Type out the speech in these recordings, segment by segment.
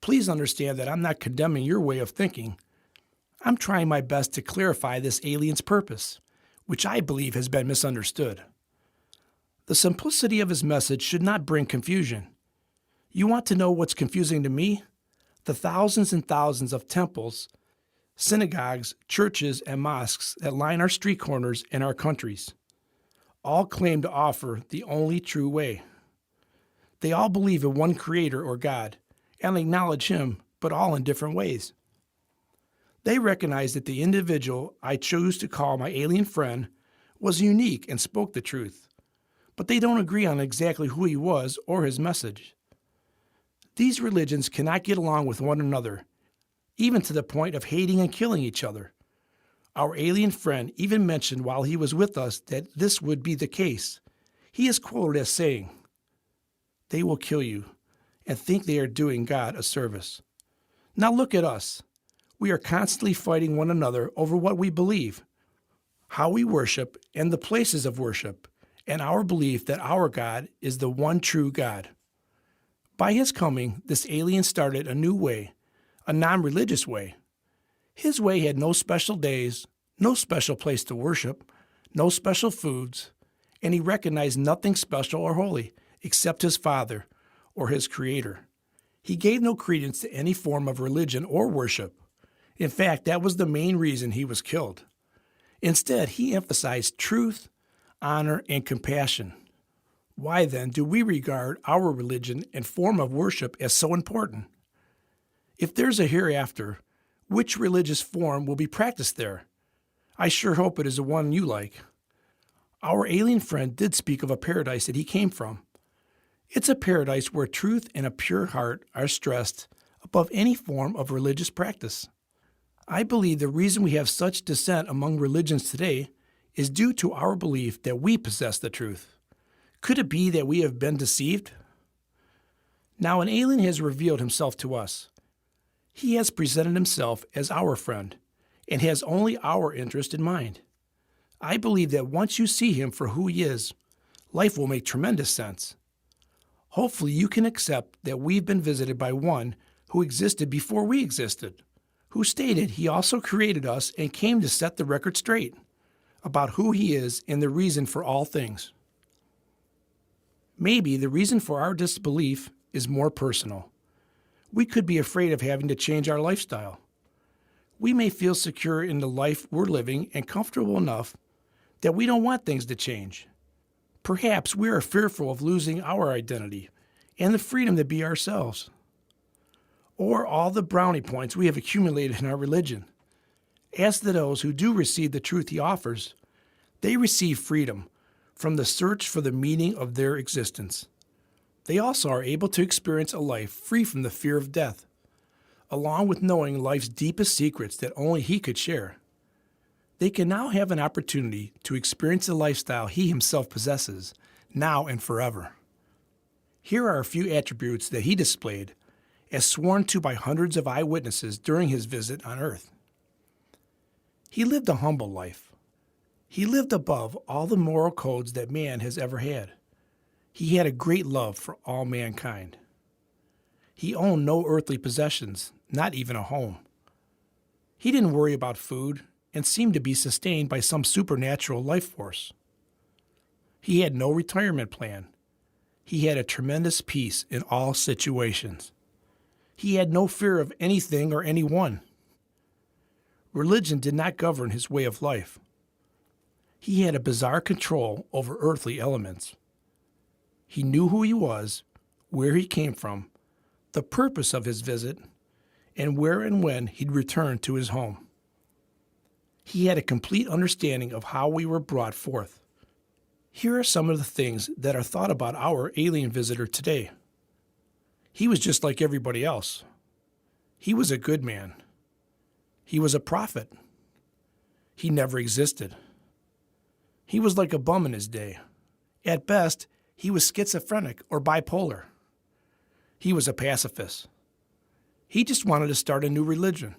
Please understand that I'm not condemning your way of thinking. I'm trying my best to clarify this alien's purpose, which I believe has been misunderstood. The simplicity of his message should not bring confusion. You want to know what's confusing to me? The thousands and thousands of temples, synagogues, churches, and mosques that line our street corners and our countries. All claim to offer the only true way. They all believe in one creator or God and acknowledge him, but all in different ways. They recognize that the individual I chose to call my alien friend was unique and spoke the truth, but they don't agree on exactly who he was or his message. These religions cannot get along with one another, even to the point of hating and killing each other. Our alien friend even mentioned while he was with us that this would be the case. He is quoted as saying, "They will kill you and think they are doing God a service." Now look at us. We are constantly fighting one another over what we believe, how we worship, and the places of worship, and our belief that our God is the one true God. By his coming, this alien started a new way, a non-religious way. His way had no special days, no special place to worship, no special foods, and he recognized nothing special or holy except his Father or his Creator. He gave no credence to any form of religion or worship. In fact, that was the main reason he was killed. Instead, he emphasized truth, honor, and compassion. Why then do we regard our religion and form of worship as so important? If there's a hereafter, which religious form will be practiced there? I sure hope it is the one you like. Our alien friend did speak of a paradise that he came from. It's a paradise where truth and a pure heart are stressed above any form of religious practice. I believe the reason we have such dissent among religions today is due to our belief that we possess the truth. Could it be that we have been deceived? Now an alien has revealed himself to us. He has presented himself as our friend and has only our interest in mind. I believe that once you see him for who he is, life will make tremendous sense. Hopefully you can accept that we've been visited by one who existed before we existed, who stated he also created us and came to set the record straight about who he is and the reason for all things. Maybe the reason for our disbelief is more personal. We could be afraid of having to change our lifestyle. We may feel secure in the life we're living and comfortable enough that we don't want things to change. Perhaps we are fearful of losing our identity and the freedom to be ourselves. Or all the brownie points we have accumulated in our religion. As to those who do receive the truth he offers, they receive freedom from the search for the meaning of their existence. They also are able to experience a life free from the fear of death, along with knowing life's deepest secrets that only he could share. They can now have an opportunity to experience the lifestyle he himself possesses, now and forever. Here are a few attributes that he displayed, as sworn to by hundreds of eyewitnesses during his visit on earth. He lived a humble life. He lived above all the moral codes that man has ever had. He had a great love for all mankind. He owned no earthly possessions, not even a home. He didn't worry about food and seemed to be sustained by some supernatural life force. He had no retirement plan. He had a tremendous peace in all situations. He had no fear of anything or anyone. Religion did not govern his way of life. He had a bizarre control over earthly elements. He knew who he was, where he came from, the purpose of his visit, and where and when he'd return to his home. He had a complete understanding of how we were brought forth. Here are some of the things that are thought about our alien visitor today. He was just like everybody else. He was a good man. He was a prophet. He never existed. He was like a bum in his day. At best, he was schizophrenic or bipolar. He was a pacifist. He just wanted to start a new religion.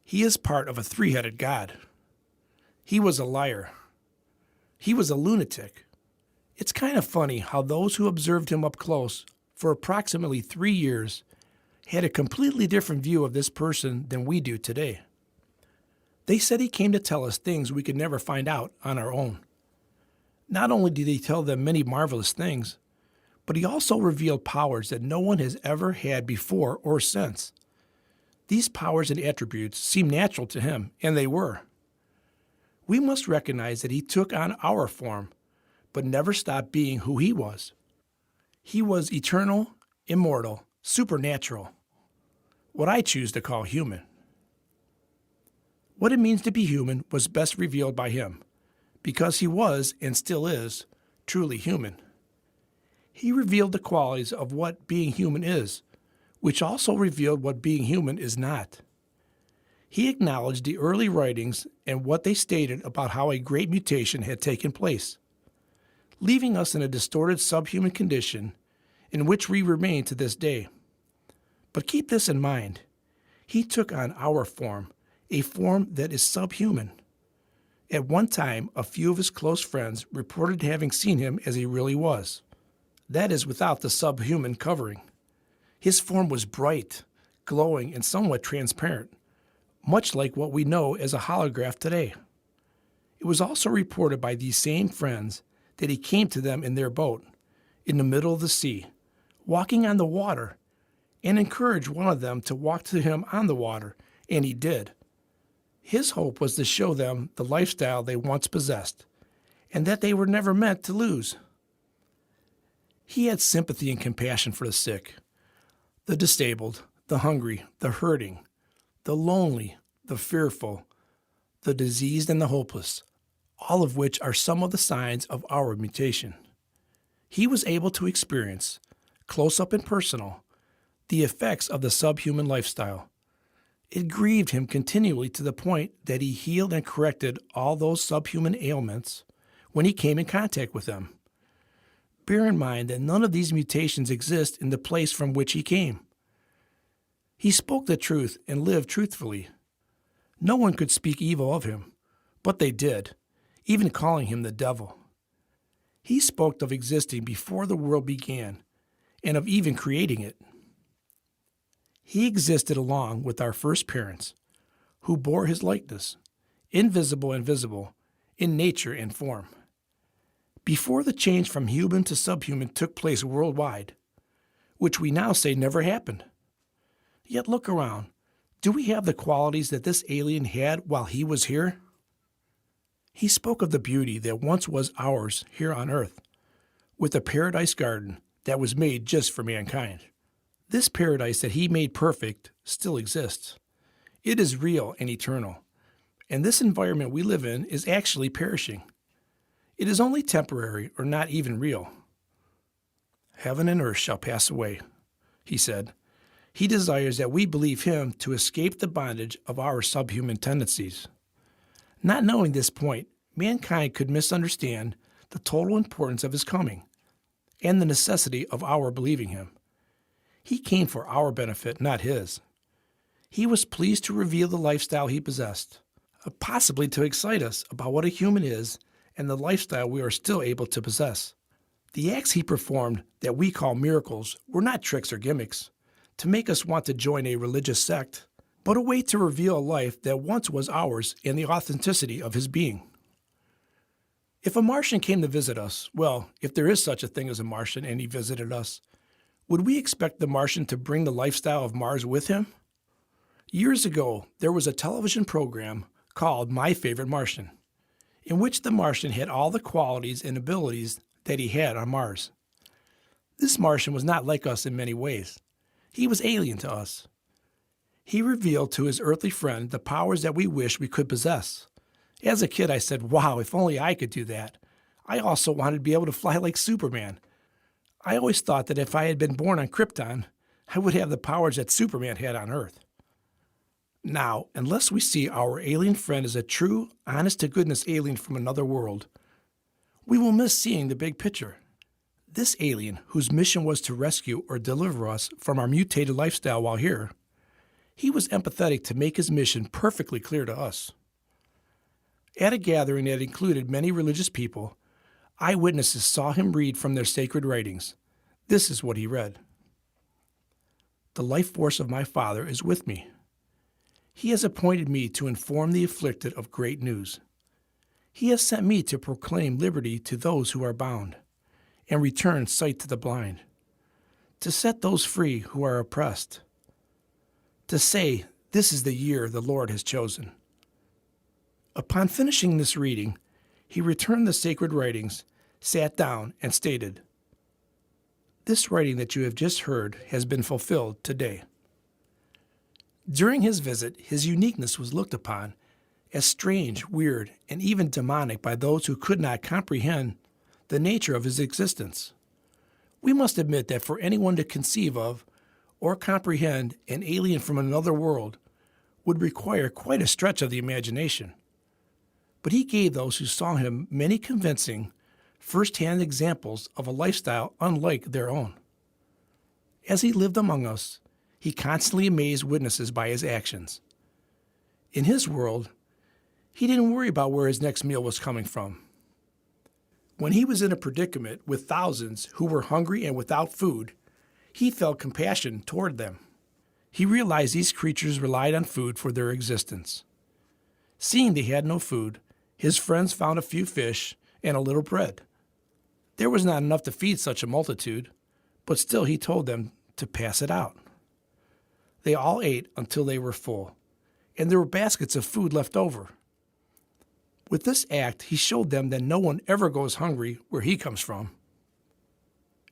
He is part of a three-headed God. He was a liar. He was a lunatic. It's kind of funny how those who observed him up close for approximately 3 years had a completely different view of this person than we do today. They said he came to tell us things we could never find out on our own. Not only did he tell them many marvelous things, but he also revealed powers that no one has ever had before or since. These powers and attributes seemed natural to him, and they were. We must recognize that he took on our form, but never stopped being who he was. He was eternal, immortal, supernatural, what I choose to call human. What it means to be human was best revealed by him, because he was, and still is, truly human. He revealed the qualities of what being human is, which also revealed what being human is not. He acknowledged the early writings and what they stated about how a great mutation had taken place, leaving us in a distorted subhuman condition in which we remain to this day. But keep this in mind. He took on our form, a form that is subhuman. At one time, a few of his close friends reported having seen him as he really was. That is without the subhuman covering. His form was bright, glowing, and somewhat transparent, much like what we know as a holograph today. It was also reported by these same friends that he came to them in their boat, in the middle of the sea, walking on the water, and encouraged one of them to walk to him on the water, and he did. His hope was to show them the lifestyle they once possessed, and that they were never meant to lose. He had sympathy and compassion for the sick, the disabled, the hungry, the hurting, the lonely, the fearful, the diseased, and the hopeless, all of which are some of the signs of our mutation. He was able to experience, close up and personal, the effects of the subhuman lifestyle. It grieved him continually to the point that he healed and corrected all those subhuman ailments when he came in contact with them. Bear in mind that none of these mutations exist in the place from which he came. He spoke the truth and lived truthfully. No one could speak evil of him, but they did, even calling him the devil. He spoke of existing before the world began, and of even creating it. He existed along with our first parents, who bore his likeness, invisible and visible, in nature and form. Before the change from human to subhuman took place worldwide, which we now say never happened. Yet look around. Do we have the qualities that this alien had while he was here? He spoke of the beauty that once was ours here on earth, with a paradise garden that was made just for mankind. This paradise that he made perfect still exists. It is real and eternal, and this environment we live in is actually perishing. It is only temporary or not even real. Heaven and earth shall pass away, he said. He desires that we believe him to escape the bondage of our subhuman tendencies. Not knowing this point, mankind could misunderstand the total importance of his coming and the necessity of our believing him. He came for our benefit, not his. He was pleased to reveal the lifestyle he possessed, possibly to excite us about what a human is and the lifestyle we are still able to possess. The acts he performed that we call miracles were not tricks or gimmicks to make us want to join a religious sect, but a way to reveal a life that once was ours and the authenticity of his being. If a Martian came to visit us, well, if there is such a thing as a Martian and he visited us, would we expect the Martian to bring the lifestyle of Mars with him? Years ago, there was a television program called My Favorite Martian, in which the Martian had all the qualities and abilities that he had on Mars. This Martian was not like us in many ways. He was alien to us. He revealed to his earthly friend the powers that we wish we could possess. As a kid, I said, wow, if only I could do that. I also wanted to be able to fly like Superman. I always thought that if I had been born on Krypton, I would have the powers that Superman had on Earth. Now, unless we see our alien friend as a true, honest-to-goodness alien from another world, we will miss seeing the big picture. This alien, whose mission was to rescue or deliver us from our mutated lifestyle while here, he was empathetic to make his mission perfectly clear to us. At a gathering that included many religious people, eyewitnesses saw him read from their sacred writings. This is what he read. The life force of my Father is with me. He has appointed me to inform the afflicted of great news. He has sent me to proclaim liberty to those who are bound, and return sight to the blind, to set those free who are oppressed, to say, this is the year the Lord has chosen. Upon finishing this reading, he returned the sacred writings, sat down, and stated, "This writing that you have just heard has been fulfilled today." During his visit, his uniqueness was looked upon as strange, weird, and even demonic by those who could not comprehend the nature of his existence. We must admit that for anyone to conceive of or comprehend an alien from another world would require quite a stretch of the imagination. But he gave those who saw him many convincing, first-hand examples of a lifestyle unlike their own. As he lived among us, he constantly amazed witnesses by his actions. In his world, he didn't worry about where his next meal was coming from. When he was in a predicament with thousands who were hungry and without food, he felt compassion toward them. He realized these creatures relied on food for their existence. Seeing they had no food, his friends found a few fish and a little bread. There was not enough to feed such a multitude, but still he told them to pass it out. They all ate until they were full, and there were baskets of food left over. With this act, he showed them that no one ever goes hungry where he comes from.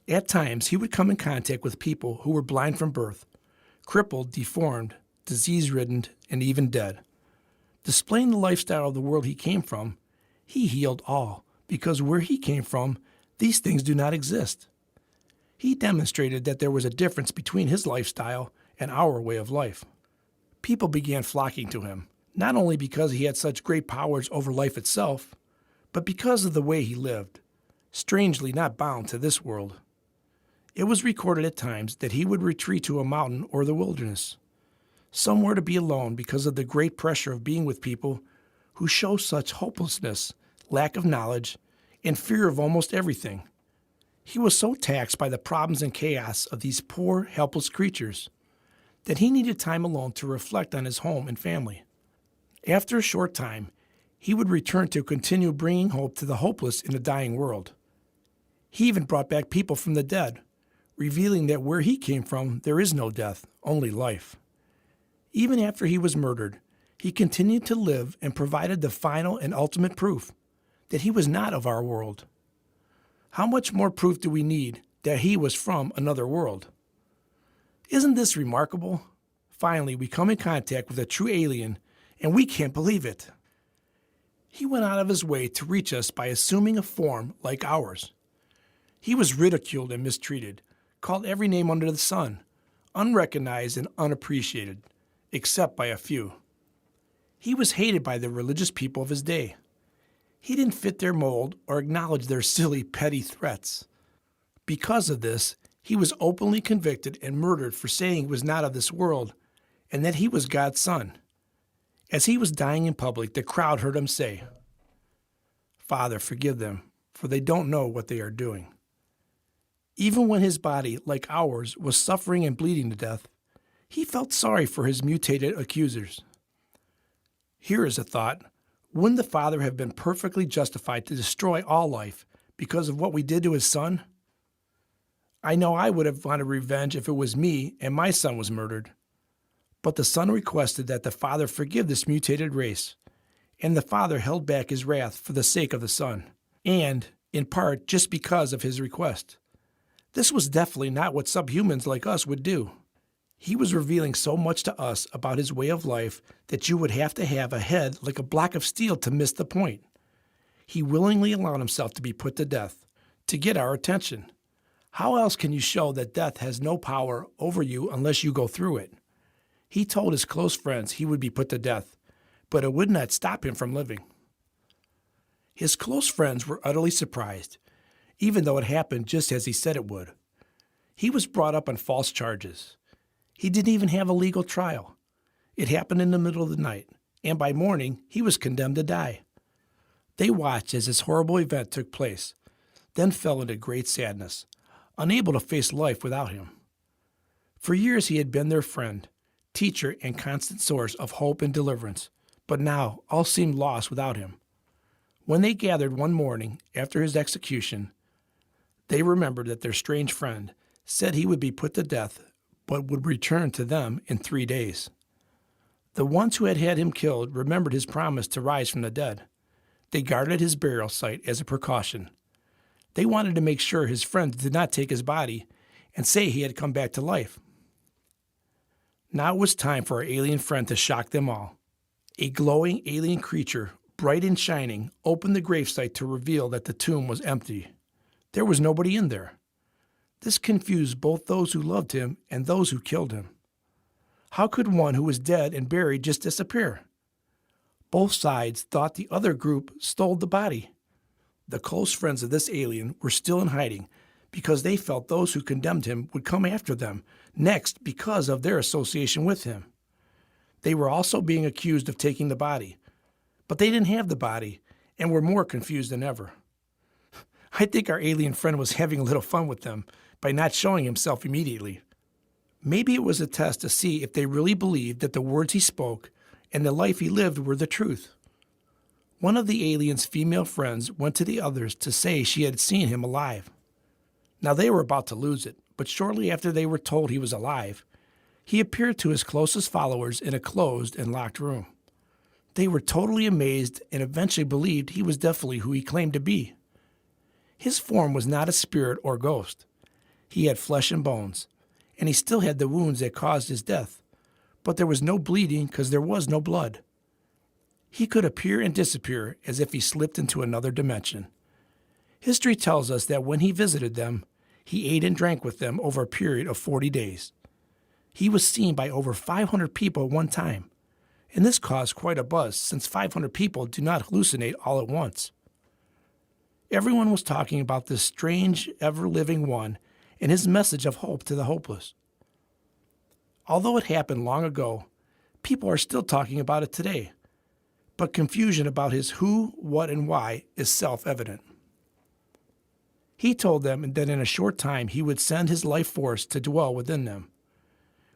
At times, he would come in contact with people who were blind from birth, crippled, deformed, disease-ridden, and even dead. Displaying the lifestyle of the world he came from, he healed all, because where he came from, these things do not exist. He demonstrated that there was a difference between his lifestyle and our way of life. People began flocking to him, not only because he had such great powers over life itself, but because of the way he lived, strangely not bound to this world. It was recorded at times that he would retreat to a mountain or the wilderness, somewhere to be alone because of the great pressure of being with people who show such hopelessness, lack of knowledge, and fear of almost everything. He was so taxed by the problems and chaos of these poor, helpless creatures that he needed time alone to reflect on his home and family. After a short time, he would return to continue bringing hope to the hopeless in a dying world. He even brought back people from the dead, revealing that where he came from, there is no death, only life. Even after he was murdered, he continued to live and provided the final and ultimate proof that he was not of our world. How much more proof do we need that he was from another world? Isn't this remarkable? Finally, we come in contact with a true alien, and we can't believe it. He went out of his way to reach us by assuming a form like ours. He was ridiculed and mistreated, called every name under the sun, unrecognized and unappreciated, except by a few. He was hated by the religious people of his day. He didn't fit their mold or acknowledge their silly, petty threats. Because of this, he was openly convicted and murdered for saying he was not of this world and that he was God's son. As he was dying in public, the crowd heard him say, "Father, forgive them, for they don't know what they are doing." Even when his body, like ours, was suffering and bleeding to death, he felt sorry for his mutated accusers. Here is a thought. Wouldn't the Father have been perfectly justified to destroy all life because of what we did to his son? I know I would have wanted revenge if it was me and my son was murdered. But the Son requested that the Father forgive this mutated race, and the Father held back his wrath for the sake of the Son, and, in part, just because of his request. This was definitely not what subhumans like us would do. He was revealing so much to us about his way of life that you would have to have a head like a block of steel to miss the point. He willingly allowed himself to be put to death, to get our attention. How else can you show that death has no power over you unless you go through it? He told his close friends he would be put to death, but it would not stop him from living. His close friends were utterly surprised, even though it happened just as he said it would. He was brought up on false charges. He didn't even have a legal trial. It happened in the middle of the night, and by morning he was condemned to die. They watched as this horrible event took place, then fell into great sadness, unable to face life without him. For years he had been their friend, teacher, and constant source of hope and deliverance, but now all seemed lost without him. When they gathered one morning after his execution, they remembered that their strange friend said he would be put to death but would return to them in 3 days. The ones who had had him killed remembered his promise to rise from the dead. They guarded his burial site as a precaution. They wanted to make sure his friends did not take his body and say he had come back to life. Now it was time for our alien friend to shock them all. A glowing alien creature, bright and shining, opened the gravesite to reveal that the tomb was empty. There was nobody in there. This confused both those who loved him and those who killed him. How could one who was dead and buried just disappear? Both sides thought the other group stole the body. The close friends of this alien were still in hiding because they felt those who condemned him would come after them next because of their association with him. They were also being accused of taking the body, but they didn't have the body and were more confused than ever. I think our alien friend was having a little fun with them by not showing himself immediately. Maybe it was a test to see if they really believed that the words he spoke and the life he lived were the truth. One of the alien's female friends went to the others to say she had seen him alive. Now they were about to lose it, but shortly after they were told he was alive, he appeared to his closest followers in a closed and locked room. They were totally amazed and eventually believed he was definitely who he claimed to be. His form was not a spirit or ghost. He had flesh and bones, and he still had the wounds that caused his death, but there was no bleeding because there was no blood. He could appear and disappear as if he slipped into another dimension. History tells us that when he visited them, he ate and drank with them over a period of 40 days. He was seen by over 500 people at one time, and this caused quite a buzz since 500 people do not hallucinate all at once. Everyone was talking about this strange, ever-living one and his message of hope to the hopeless. Although it happened long ago, people are still talking about it today, but confusion about his who, what, and why is self-evident. He told them that in a short time he would send his life force to dwell within them,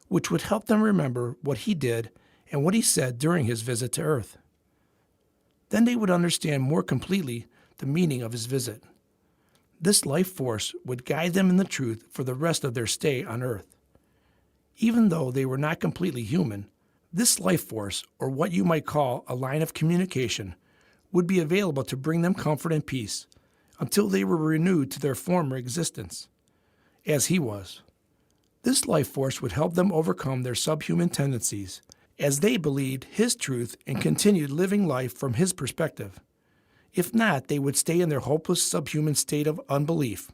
which would help them remember what he did and what he said during his visit to Earth. Then they would understand more completely the meaning of his visit. This life force would guide them in the truth for the rest of their stay on Earth. Even though they were not completely human, this life force, or what you might call a line of communication, would be available to bring them comfort and peace until they were renewed to their former existence, as he was. This life force would help them overcome their subhuman tendencies, as they believed his truth and continued living life from his perspective. If not, they would stay in their hopeless subhuman state of unbelief,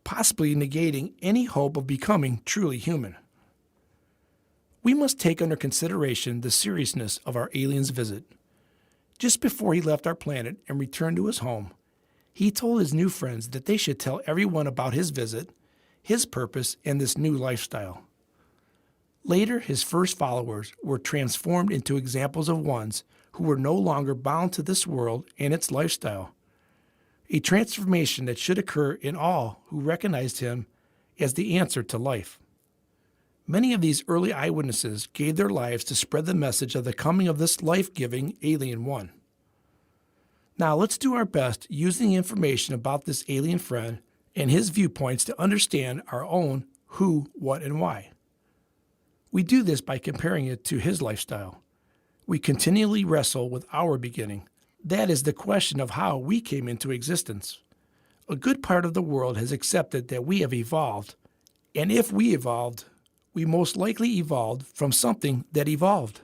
possibly negating any hope of becoming truly human. We must take under consideration the seriousness of our alien's visit. Just before he left our planet and returned to his home, he told his new friends that they should tell everyone about his visit, his purpose, and this new lifestyle. Later, his first followers were transformed into examples of ones who were no longer bound to this world and its lifestyle, a transformation that should occur in all who recognized him as the answer to life. Many of these early eyewitnesses gave their lives to spread the message of the coming of this life-giving alien one. Now let's do our best using the information about this alien friend and his viewpoints to understand our own who, what, and why. We do this by comparing it to his lifestyle. We continually wrestle with our beginning. That is the question of how we came into existence. A good part of the world has accepted that we have evolved, and if we evolved, we most likely evolved from something that evolved.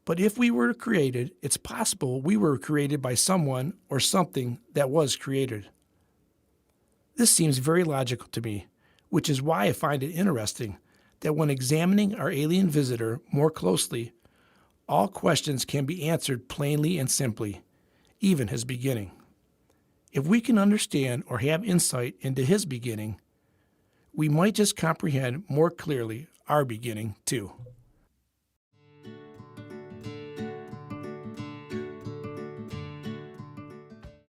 But if we were created, it's possible we were created by someone or something that was created. This seems very logical to me, which is why I find it interesting that when examining our alien visitor more closely, all questions can be answered plainly and simply, even his beginning. If we can understand or have insight into his beginning, we might just comprehend more clearly our beginning too.